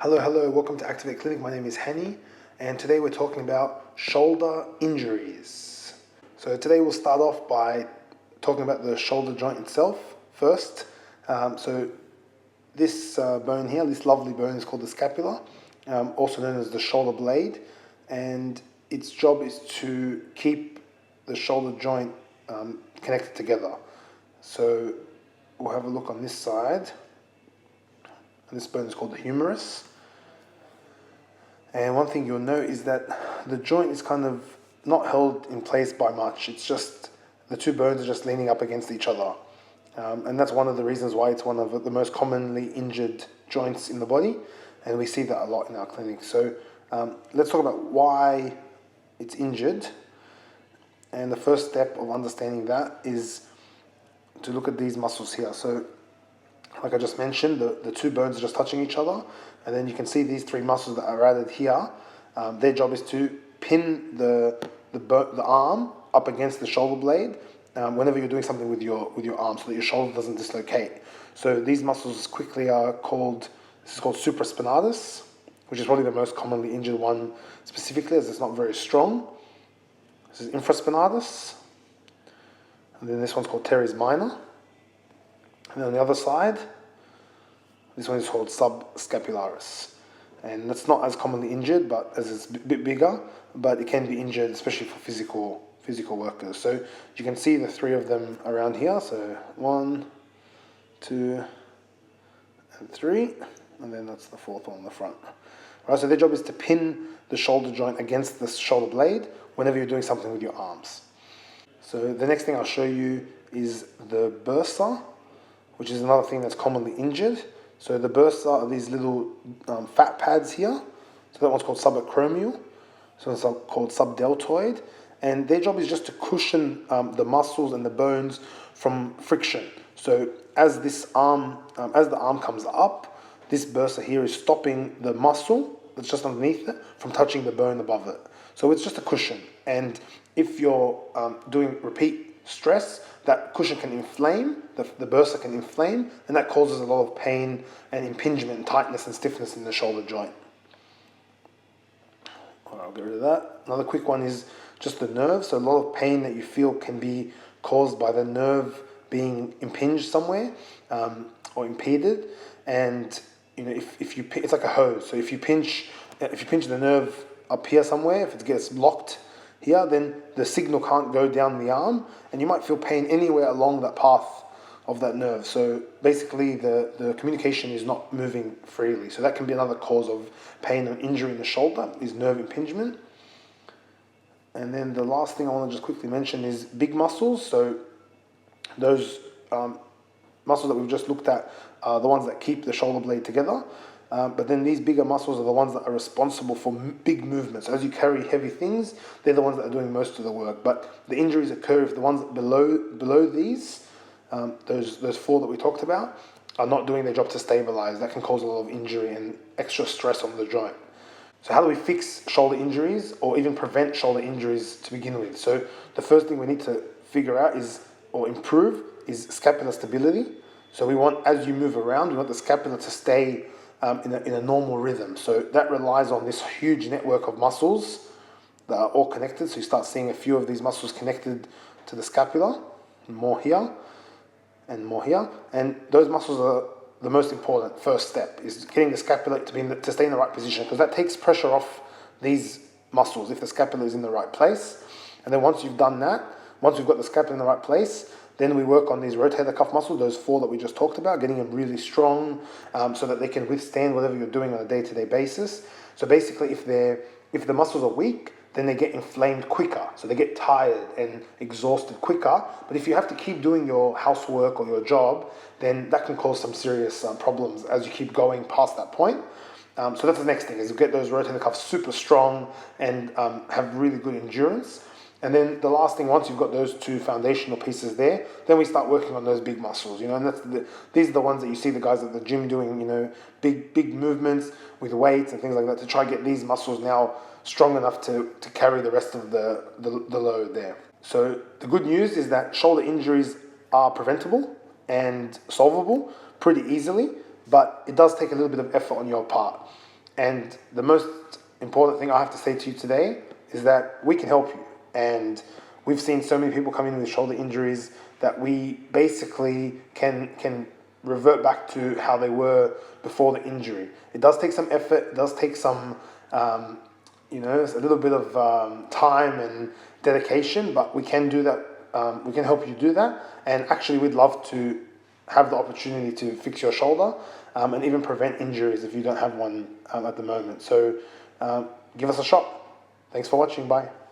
Hello, welcome to Activate Clinic. My name is Hani, and today we're talking about shoulder injuries. So today we'll start off by talking about the shoulder joint itself first. So this bone here, this lovely bone, is called the scapula, also known as the shoulder blade, and its job is to keep the shoulder joint connected together. So we'll have a look on this side. And this bone is called the humerus. And one thing you'll note is that the joint is kind of not held in place by much. It's just, the two bones are just leaning up against each other. And that's one of the reasons why it's one of the most commonly injured joints in the body. And we see that a lot in our clinic. So let's talk about why it's injured. And the first step of understanding that is to look at these muscles here. So like I just mentioned, the two bones are just touching each other, and then you can see these three muscles that are added here. Their job is to pin the arm up against the shoulder blade whenever you're doing something with your arm, so that your shoulder doesn't dislocate. So these muscles quickly are called, this is called supraspinatus, which is probably the most commonly injured one specifically, as it's not very strong. This is infraspinatus, and then this one's called teres minor. And then on the other side, this one is called subscapularis. And that's not as commonly injured, but as it's a bit bigger, but it can be injured, especially for physical workers. So you can see the three of them around here. So 1, 2, and 3. And then that's the fourth one on the front. All right, so their job is to pin the shoulder joint against the shoulder blade whenever you're doing something with your arms. So the next thing I'll show you is the bursa, which is another thing that's commonly injured. So the bursa are these little fat pads here. So that one's called subacromial. So it's called subdeltoid. And their job is just to cushion the muscles and the bones from friction. So as the arm comes up, this bursa here is stopping the muscle that's just underneath it from touching the bone above it. So it's just a cushion. And if you're doing repeat stress, that cushion can inflame, the bursa can inflame, and that causes a lot of pain and impingement and tightness and stiffness in the shoulder joint. All right, I'll get rid of that. Another quick one is just the nerve. So a lot of pain that you feel can be caused by the nerve being impinged somewhere or impeded. And you know, if you, it's like a hose. So if you pinch the nerve up here somewhere, if it gets blocked here, then the signal can't go down the arm, and you might feel pain anywhere along that path of that nerve. So basically the communication is not moving freely. So that can be another cause of pain and injury in the shoulder, is nerve impingement. And then the last thing I want to just quickly mention is big muscles. So those muscles that we've just looked at are the ones that keep the shoulder blade together. But then these bigger muscles are the ones that are responsible for big movements. As you carry heavy things, they're the ones that are doing most of the work. But the injuries occur if the ones below these, those four that we talked about, are not doing their job to stabilize. That can cause a lot of injury and extra stress on the joint. So how do we fix shoulder injuries or even prevent shoulder injuries to begin with? So the first thing we need to figure out improve is scapular stability. So we want, as you move around, we want the scapula to stay in a normal rhythm. So that relies on this huge network of muscles that are all connected. So you start seeing a few of these muscles connected to the scapula, more here and more here. And those muscles are the most important first step, is getting the scapula to stay in the right position, because that takes pressure off these muscles if the scapula is in the right place. And then once you've done that, once we've got the scapula in the right place, then we work on these rotator cuff muscles, those four that we just talked about, getting them really strong so that they can withstand whatever you're doing on a day-to-day basis. So basically, if the muscles are weak, then they get inflamed quicker. So they get tired and exhausted quicker. But if you have to keep doing your housework or your job, then that can cause some serious problems as you keep going past that point. So that's the next thing, is to get those rotator cuffs super strong and have really good endurance. And then the last thing, once you've got those two foundational pieces there, then we start working on those big muscles, and these are the ones that you see the guys at the gym doing, big movements with weights and things like that, to try to get these muscles now strong enough to carry the rest of the load there. So the good news is that shoulder injuries are preventable and solvable pretty easily, but it does take a little bit of effort on your part. And the most important thing I have to say to you today is that we can help you. And we've seen so many people come in with shoulder injuries that we basically can revert back to how they were before the injury. It does take some effort. It does take some, a little bit of time and dedication, but we can do that. We can help you do that. And actually, we'd love to have the opportunity to fix your shoulder and even prevent injuries if you don't have one at the moment. So give us a shot. Thanks for watching. Bye.